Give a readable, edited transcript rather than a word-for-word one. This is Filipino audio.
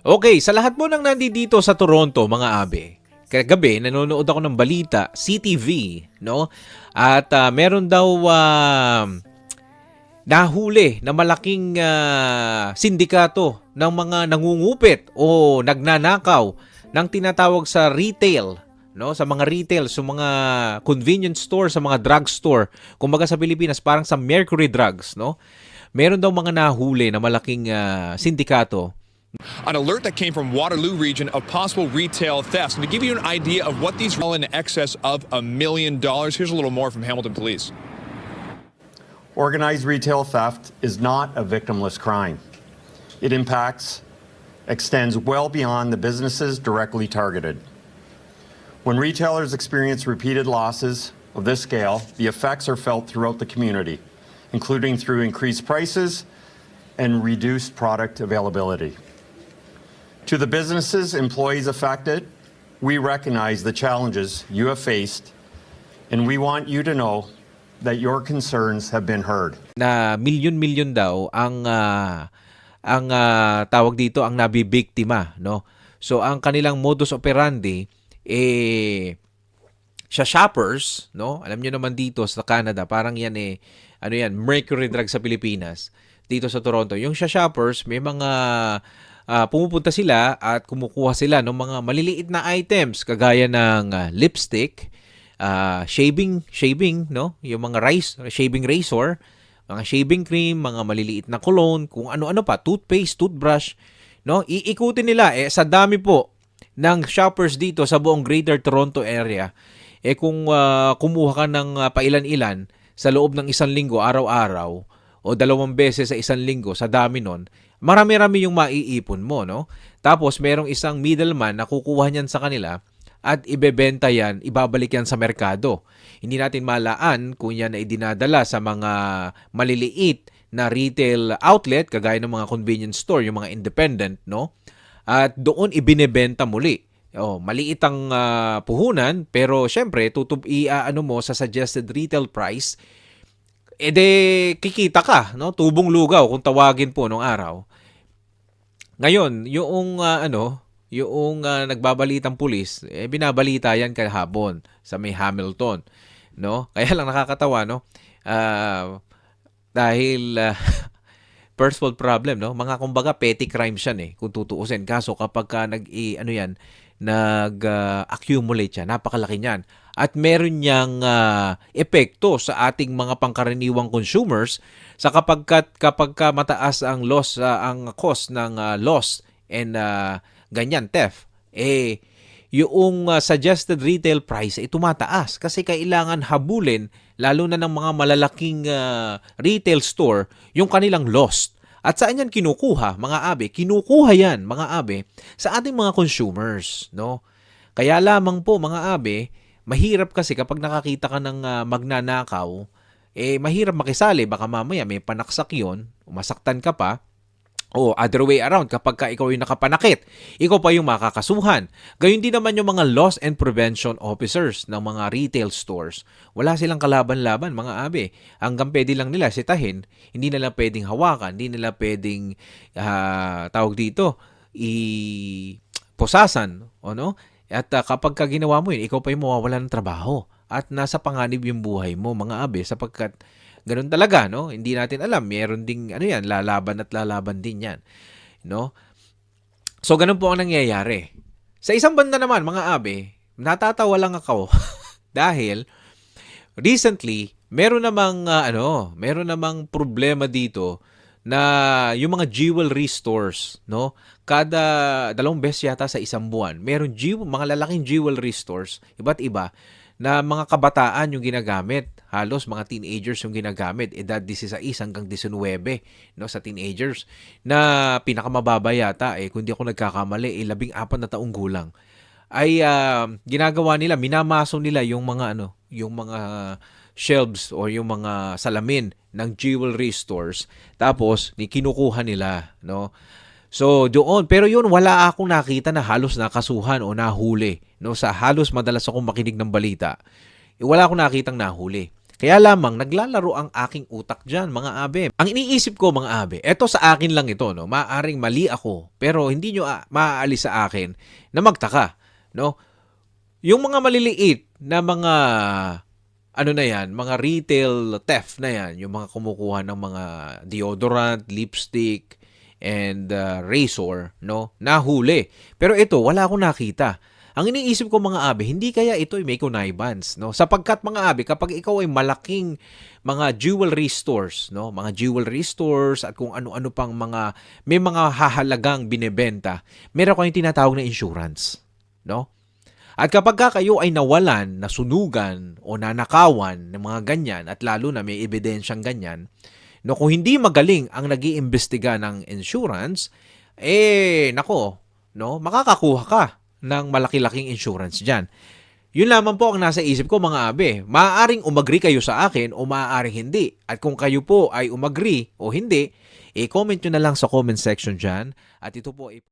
Okay, sa lahat mo nang nandito sa Toronto, mga abe, kagabi nanonood ako ng balita, CTV, no? At meron daw nahuli na malaking sindikato ng mga nangungupit o nagnanakaw ng tinatawag sa retail, no? Sa mga retail, sa mga convenience store, sa mga drugstore. Kumbaga sa Pilipinas, parang sa Mercury Drugs, no? Meron daw mga nahuli na malaking sindikato. An alert that came from Waterloo region of possible retail thefts. And to give you an idea of what these are in excess of $1 million, here's a little more from Hamilton Police. Organized retail theft is not a victimless crime. It extends well beyond the businesses directly targeted. When retailers experience repeated losses of this scale, the effects are felt throughout the community, including through increased prices and reduced product availability. To the businesses, employees affected, we recognize the challenges you have faced, and we want you to know that your concerns have been heard. Na milyon-milyon daw ang tawag dito, ang nabibiktima, no? So ang kanilang modus operandi sa shoppers, no? Alam niyo naman dito sa Canada, parang yan ano yan, Mercury Drug sa Pilipinas. Dito sa Toronto, yung sa shoppers, may mga pumupunta sila at kumukuha sila ng mga maliliit na items kagaya ng lipstick, shaving, no? Yung mga shaving razor, mga shaving cream, mga maliliit na cologne, kung ano-ano pa, toothpaste, toothbrush, no? Iikutin nila sa dami po ng shoppers dito sa buong Greater Toronto area. Kung kumuha ka ng pailan-ilan sa loob ng isang linggo, araw-araw, o 2 beses sa isang linggo, sa dami nun, marami-rami yung maiipon mo, no? Tapos, merong isang middleman na kukuha niyan sa kanila at ibebenta yan, ibabalik yan sa merkado. Hindi natin malaan kung yan ay dinadala sa mga maliliit na retail outlet, kagaya ng mga convenience store, yung mga independent, no? At doon ibinebenta muli. Maliit ang puhunan, pero syempre, ano mo sa suggested retail price, kikita ka, no? Tubong lugaw kung tawagin po nung araw. Ngayon, yung nagbabalitang pulis, binabalita yan kahapon sa may Hamilton, no? Kaya lang nakakatawa, no? Dahil first world problem, no? Mga kumbaga petty crimes yan kung tutuusin. Kaso kapag nag-accumulate siya, napakalaki niyan. At meron niyang epekto sa ating mga pangkaraniwang consumers sa kapag mataas ang loss, ang cost ng loss and ganyan, theft, yung suggested retail price ay tumataas kasi kailangan habulin lalo na ng mga malalaking retail store yung kanilang loss. At saan yan kinukuha, mga abe? Kinukuha yan, mga abe, sa ating mga consumers, no? Kaya lamang po, mga abe, mahirap kasi kapag nakakita ka ng magnanakaw, mahirap makisali. Baka mamaya may panaksak yun, masaktan ka pa, o other way around, kapag ikaw yung nakapanakit, ikaw pa yung makakasuhan. Gayun din naman yung mga loss and prevention officers ng mga retail stores. Wala silang kalaban-laban, mga abe. Hanggang pwede lang nila sitahin, hindi nila pwedeng hawakan, hindi nila pwedeng, posasan, no? At kapag ginawa mo yun, ikaw pa yung mawawala ng trabaho. At nasa panganib yung buhay mo, mga abe, sapagkat ganun talaga, no? Hindi natin alam. Meron ding, lalaban at lalaban din yan. No? So, ganun po ang nangyayari. Sa isang banda naman, mga abe, natatawa lang ako. Dahil, recently, meron namang problema dito na yung mga jewelry stores, no? Kada 2 beses yata sa isang buwan, meron mga lalaking jewelry stores, iba't iba, na mga kabataan yung ginagamit. Halos mga teenagers yung ginagamit. Edad 16 hanggang 19, no, sa teenagers. Na pinakamababa yata, kung di ako nagkakamali, 14 na taong gulang. Ay ginagawa nila, minamaso nila yung mga shelves o yung mga salamin ng jewelry stores. Tapos, kinukuha nila, no? So, doon. Pero yun, wala akong nakita na halos nakasuhan o nahuli. No? Sa halos madalas akong makinig ng balita, wala akong nakitang nahuli. Kaya lamang naglalaro ang aking utak diyan, mga abe. Ang iniisip ko, mga abe, eto sa akin lang ito, no. Maaring mali ako, pero hindi nyo maaalis sa akin na magtaka, no. Yung mga maliliit na mga ano na yan, mga retail theft na yan, yung mga kumukuha ng mga deodorant, lipstick, and razor, no, nahuli. Pero ito, wala akong nakita. Ang iniisip ko, mga abe, hindi kaya ito ay may connivance, no? Sapagkat, mga abe, kapag ikaw ay malaking mga jewelry stores, no? Mga jewelry stores at kung ano-ano pang mga may mga hahalagang binebenta, meron kayong tinatawag na insurance, no? At kapag kayo ay nawalan, nasunugan o nanakawan ng mga ganyan at lalo na may ebidensyang ganyan, no, kung hindi magaling ang nag-iimbestiga ng insurance, nako, no, makakakuha ka ng malaki-laking insurance dyan. Yun lamang po ang nasa isip ko, mga abe. Maaaring umagri kayo sa akin o maaaring hindi. At kung kayo po ay umagri o hindi, comment nyo na lang sa comment section dyan. At ito po ay